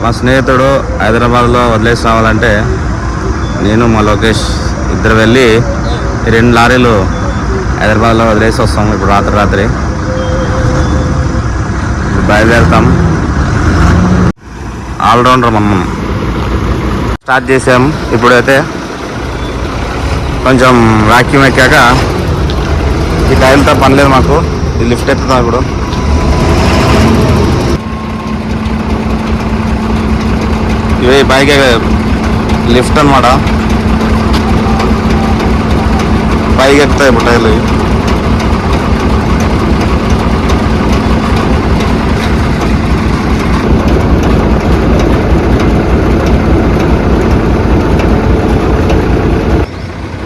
మా స్నేహితుడు హైదరాబాద్లో వదిలేసి రావాలంటే నేను మా లోకేష్ ఇద్దరు వెళ్ళి 2 లారీలు హైదరాబాద్లో వదిలేసి వస్తాము. ఇప్పుడు రాత్రి బయలుదేరుతాం. ఆల్రౌండర్ మనం స్టార్ట్ చేసాం. ఇప్పుడైతే కొంచెం వాక్యూమ్ ఎక్కాక ఈ టైంతో పని లేదు మాకు. ఈ లిఫ్ట్ ఎక్కుతాం. ఇప్పుడు ఇవి బైక్ లిఫ్ట్ అనమాట. పైకి ఎక్కుతాయి ఇప్పుడు టైర్లు.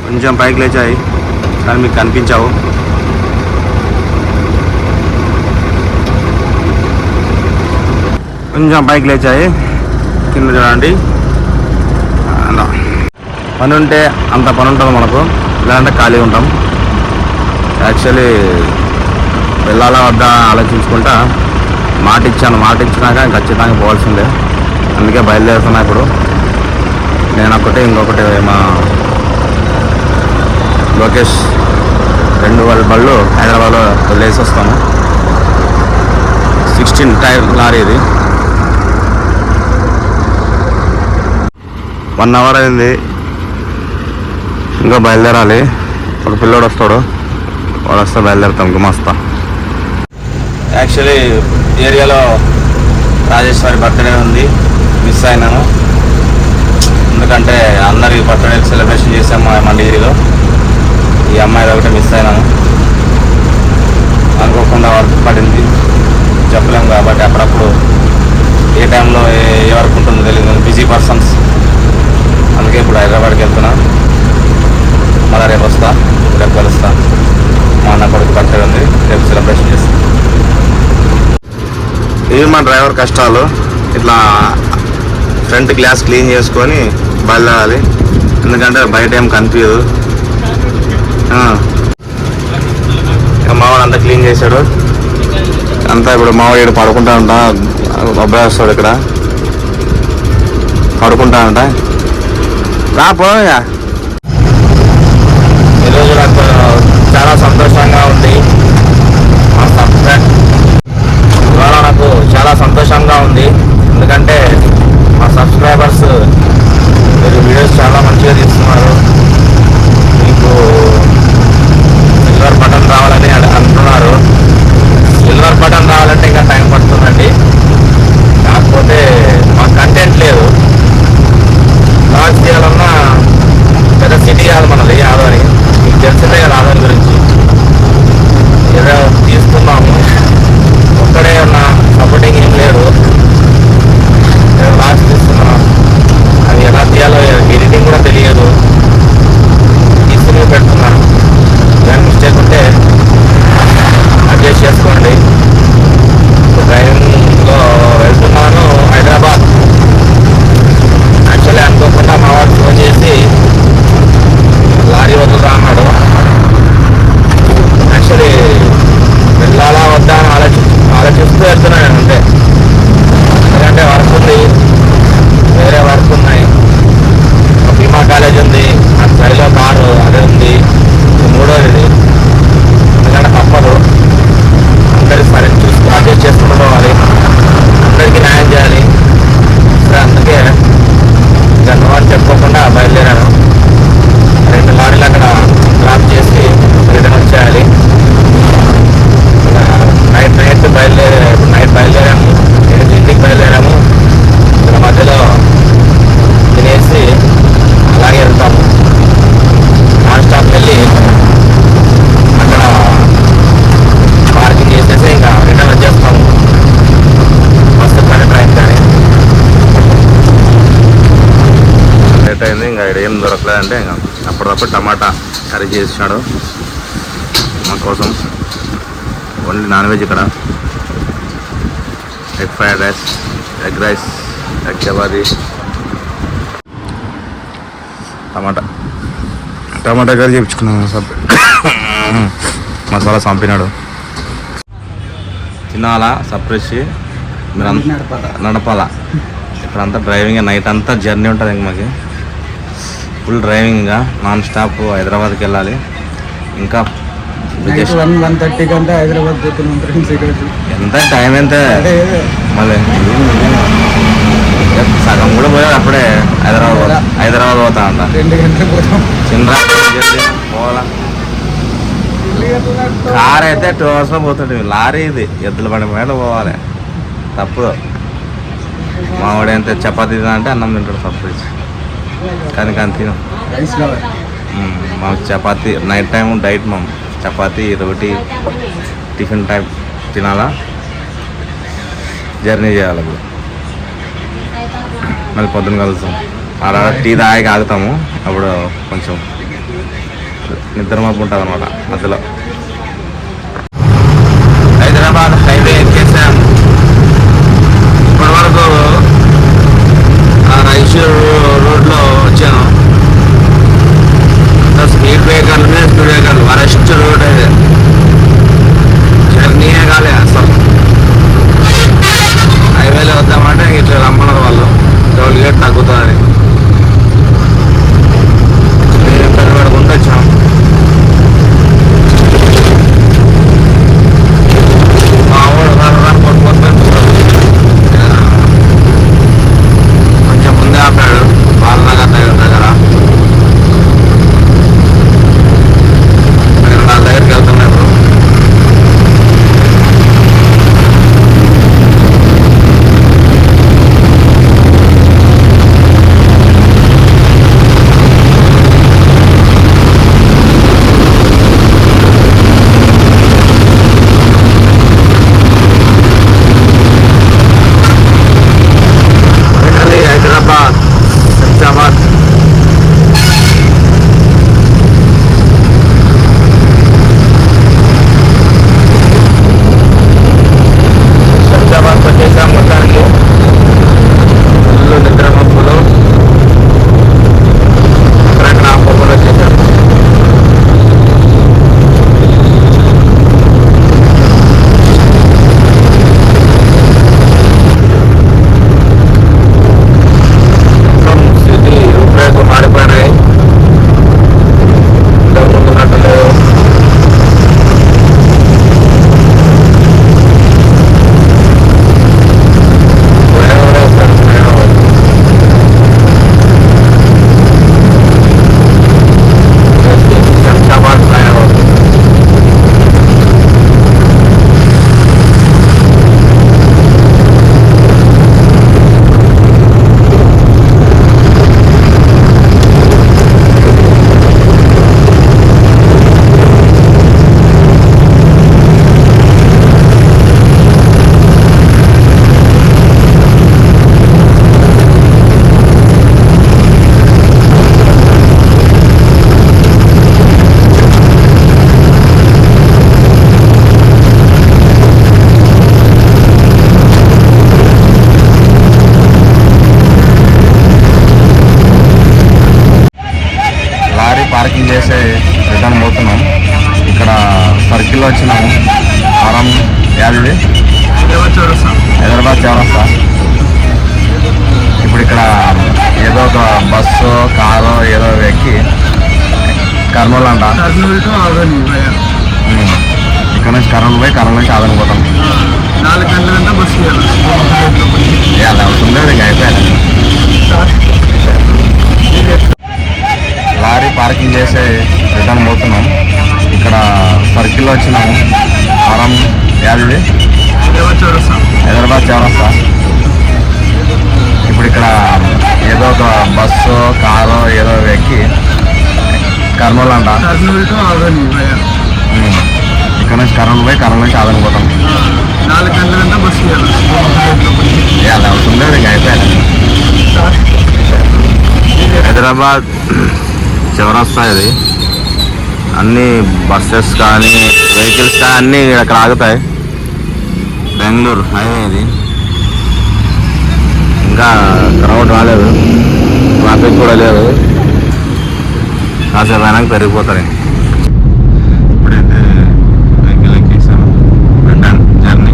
కొంచెం పైకి లేచాయి కానీ మీకు కనిపించావు. కొంచెం పైకి లేచాయి. కింద చూడండి. అలా పని ఉంటే అంత పని ఉంటుంది మనకు, లేదంటే ఖాళీ ఉంటాం. యాక్చువల్లీ వెళ్ళాలా వద్దా ఆలోచించుకుంటా మాట ఇచ్చినాక ఖచ్చితంగా పోవాల్సిందే. అందుకే బయలుదేరుతున్నా. ఇప్పుడు నేను ఒకటి ఇంకొకటి మా లోకేష్ 2 బళ్ళు హైదరాబాద్లో వదిలేసి వస్తాము. 16 టైర్ లారీ ఇది. 1 అవర్ అయింది. ఇంకా బయలుదేరాలి. ఒక పిల్లోడు వస్తాడు, వాడు వస్తే బయలుదేరుతాం గుమస్తా. యాక్చువల్లీ ఏరియాలో రాజేశ్వరి బర్త్డే ఉంది, మిస్ అయినాను. ఎందుకంటే అందరి బర్త్డే సెలబ్రేషన్ చేసాము మా డిగ్రీలో. ఈ అమ్మాయి ఒకటి మిస్ అయినాను. అనుకోకుండా వర్క్ పడింది, చెప్పలేము కాబట్టి అప్పుడప్పుడు ఏ టైంలో ఏ వర్క్ ఉంటుందో తెలియదు. Busy persons. అందుకే ఇప్పుడు హైదరాబాద్కి వెళ్తున్నా. మళ్ళీ రేపు వస్తా, రేపు కలుస్తా. మా అన్న కొడుకు బర్త్డే ఉంది, రేపు సెలబ్రేషన్ చేస్తా. ఇవి మా డ్రైవర్ కష్టాలు. ఇట్లా ఫ్రంట్ గ్లాస్ క్లీన్ చేసుకొని బయలుదేరాలి. ఎందుకంటే బయట ఏం కనిపించదు. మావాడు అంతా క్లీన్ చేశాడు అంతా. ఇప్పుడు మావాడు పడుకుంటా ఉంటా, అబ్బాయి వస్తాడు ఇక్కడ పడుకుంటా ఉంటా. రాపోయా. ఈరోజు నాకు చాలా సంతోషంగా ఉంది. ఇవాళ నాకు చాలా సంతోషంగా ఉంది. ఎందుకంటే మా సబ్స్క్రైబర్స్ మీరు వీడియోస్ చాలా మంచిగా తీస్తున్నారు. మీకు సిల్వర్ బటన్ రావాలని అంటున్నారు. సిల్వర్ బటన్ రావాలంటే ఇంకా టైం పడుతుందండి. కాకపోతే మా కంటెంట్ లేదు. లాంచ్ చేయాలన్నా పెద్ద సిటీ కాదు మనది ఆదోని. మీకు తెలిసిందే కదా ఆదోని గురించి. ఏదో తీసుకున్నాము, ఒక్కడే ఉన్న సపోర్టింగ్ ఏం లేదు. నేను లాంచ్ తీస్తున్నాను. అది ఎలా తీయాలో ఎడిటింగ్ కూడా తెలియదు. తీసుకుని పెడుతున్నాను. దాని మిస్టేక్ ఉంటే అడ్జస్ట్ చేసుకోండి. డ్రైవింగ్లో వెళ్తున్నాను హైదరాబాద్. యాక్చువల్లీ అనుకోకుండా మా వాడు ఫోన్ చేసి లారీ వదులుతా అన్నాడు. యాక్చువల్లీ వెళ్ళాలా వద్దా అని ఆలోచిస్తూ వెళ్తున్నాను నేను. అంతే. ఎందుకంటే వర్క్ ఉంది, వేరే వర్క్ ఉన్నాయి. భీమా కాలేజ్ ఉంది, ఆ సైడ్లో కారు అదే ఉంది. మూడోది. ఎందుకంటే తప్పదు, అందరి సరే చూసుకుని అడ్జస్ట్ చేసుకుంటూ పోవాలి. అందరికీ న్యాయం చేయాలి. సరే అందుకే జన్మ అని చెప్పుకోకుండా బయలుదేరాను. 2 లారీలు అక్కడ డ్రాప్ చేసి రిటర్న్ వచ్చేయాలి. నైట్ బయలుదేరాము. 8 బయలుదేరాము. ఇక్కడ మధ్యలో తినేసి అలాగే వెళ్తాము. నాన్ స్టాప్ వెళ్ళి అక్కడ పార్కింగ్ చేసేసి ఇంకా రిటర్న్ వచ్చేస్తాము. బస్సు కానీ ట్రైన్ కానీ. లేట్ అయింది. ఇంకా ఇక్కడ ఏం దొరకలేదంటే ఇంకా అప్పటికప్పుడు టమాటా కర్రీ చేసినాడు మా కోసం. ఓన్లీ నాన్ వెజ్ ఇక్కడ. Egg fried rice, egg rice, egg chapati, tomato curry చేయించుకున్నాను. మసాలా చంపినాడు. తినాలా సప్రెస్ మీరు నడపాలా. ఇక్కడ అంతా డ్రైవింగ్, నైట్ అంతా జర్నీ ఉంటుంది ఇంక మాకు ఫుల్ డ్రైవింగ్గా నాన్ స్టాప్ హైదరాబాద్కి వెళ్ళాలి. ఇంకా 1:30 కంటే హైదరాబాద్ ఎంత టైం ఎంత మళ్ళీ సగం కూడా పోయాడు అప్పుడే హైదరాబాద్ పోతా అంట. 2 గంటలకు పోతాం. చిన్న పోవాలా కార్ అయితే 2 hours పోతుంది. లారీ ఇది ఎద్దుల బండి మీద పోవాలి తప్పదు. మావాడు ఎంత చపాతీ అంటే అన్నం తింటాడు తప్పదు. కానీ తిను మాకు చపాతీ నైట్ టైం డైట్ మాము చపాతీ రోటీ టిఫిన్ టైం తినాలా, జర్నీ చేయాలి. ఇప్పుడు మళ్ళీ పొద్దున్న కలుస్తాం. అలా టీ తాగి ఆగుతాము. అప్పుడు కొంచెం నిద్ర మబ్బు ఉంటుంది అనమాట మధ్యలో. హైదరాబాద్ హైవే ఎక్కేసాం. ఇప్పటి వరకు రైచూర్ రోడ్లో వచ్చాను. స్పీడ్ బ్రేకర్లు స్పీడ్ బ్రేకర్లు వరస్ట్ రోడ్ అయితే జర్నీయే కాలే అసలు. హైవేలో వద్దామంటే ఇట్లా రమ్మన్నారు వాళ్ళు, టోల్ గేట్ తగ్గుతుందని. పెట్టుకుంటూ వచ్చాం. మా ఊరు కొంచెం ముందే ఆపాడు బాలనగర్ దగ్గర. వాళ్ళ దగ్గరికి వెళ్తున్నాయి ఇప్పుడు. పార్కింగ్ చేసి రిటర్న్ పోతున్నాం. ఇక్కడ సర్కిల్లో వచ్చినాము. వరం యాది హైదరాబాద్ చౌరస్తా. ఇప్పుడు ఇక్కడ ఏదో ఒక బస్సు కారు ఏదో ఎక్కి కర్నూలు అంట. ఇక్కడ నుంచి కర్నూలు పోయి కర్నూలు నుంచి ఆదని పోతాం. 4 గంటలంతా బస్సు అలా అవుతుంది. ఇక అయిపోయాలి. లారీ పార్కింగ్ చేసి రిటర్న్ పోతున్నాం. ఇక్కడ సర్కిల్లో వచ్చినాము. వరం యాది హైదరాబాద్ చౌరస్తా. ఇప్పుడు ఇక్కడ ఏదో ఒక బస్సు కారు ఏదో ఎక్కి కర్నూలు అంట. ఇక్కడ నుంచి కర్నూలు పోయి కర్నూలు నుంచి ఆదని పోతాం. 4 గంటలంతా బస్సు అలా అవుతుంది. ఇక అయిపోయాలి. హైదరాబాద్ చౌరస్తా ఇది. అన్ని బస్సెస్ కానీ వెహికల్స్ కానీ అన్నీ ఇక్కడ ఆగుతాయి. బెంగళూరు హైవే ఇది. ఇంకా క్రౌడ్ రాలేదు, ట్రాఫిక్ కూడా లేదు. కాసేపు అయినాక పెరిగిపోతారు. ఇప్పుడైతే వెహికల్ ఎక్కేసాము. రిటర్న్ జర్నీ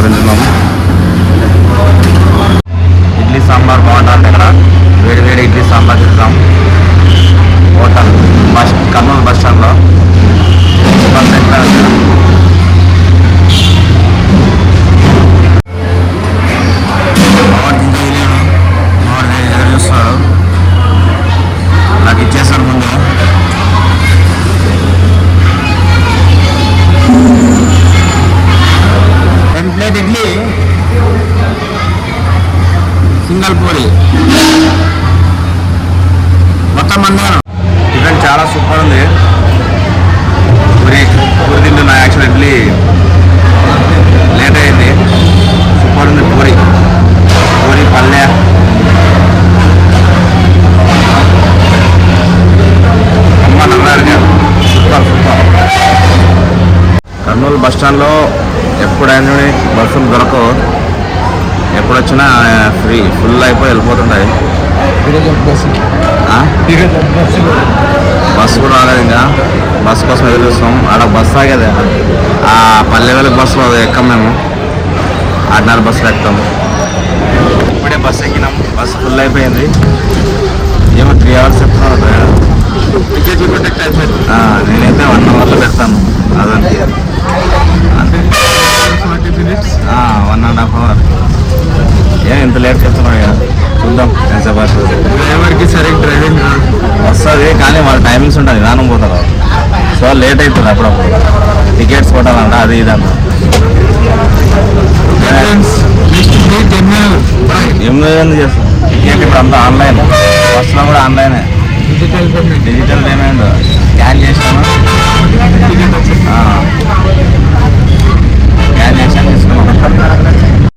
తింటున్నాము. ఇడ్లీ సాంబార్ బాగుంటుంది ఇక్కడ. వేడి వేడి ఇడ్లీ సాంబార్ తింటాం. హోటల్ కర్నూలు బస్ స్టాండ్లో. ఎదురు చూస్తున్నారు. నాకు ఇచ్చేసారు ముందు. ప్లేట్ ఇడ్లీ, సింగల్ పూరి, మొత్తం మధ్యాహ్నం. టిఫిన్ చాలా సూపర్ ఉంది. పూరి పూరి తింటున్నా. యాక్చువల్ ఇడ్లీ లేట్ అయింది. సూపర్ ఉంది పూరి. పూరి పల్లె, అమ్మ నవ్వారు. Super super. కర్నూలు బస్ స్టాండ్లో ఎప్పుడైనా బస్సులు దొరకవు. ఎప్పుడు వచ్చినా ఫ్రీ ఫుల్ అయిపోయి వెళ్ళిపోతుంటాయి. బస్సు కూడా రాలేదు. ఇంకా బస్సు కోసం ఎదురు చూస్తాం. ఆడ బస్సు ఆగేది. ఆ పల్లె వేలకు బస్సులో ఎక్కం మేము. 6:30 బస్సులు ఎక్కుతాము. ఇప్పుడే బస్సు ఎక్కినాం. బస్సు ఫుల్ అయిపోయింది. ఏమో 3 hours చెప్తున్నారు. టికెట్లు ప్రొటెక్ట్ అయిపోయింది. నేనైతే 1 hourలో పెడతాను. అదంతే. 1.5 hour. ఏం ఇంత లేట్ చెప్తున్నాడు ఇక. చూద్దాం ఎంతసేపు వస్తుంది. డ్రైవర్కి సరిగ్గా డ్రైవింగ్ వస్తుంది కానీ వాళ్ళ టైమింగ్స్ ఉంటుంది. విధానం పోతారు. సో లేట్ అవుతుంది అప్పుడప్పుడు. టికెట్స్ కొట్టాలంట అది ఇది అంట. 8 చేస్తాం. టికెట్ ఇప్పుడు అంతా ఆన్లైన్. బస్సులో కూడా ఆన్లైనే. డిజిటల్ పేమెంట్ స్కాన్ చేసాను.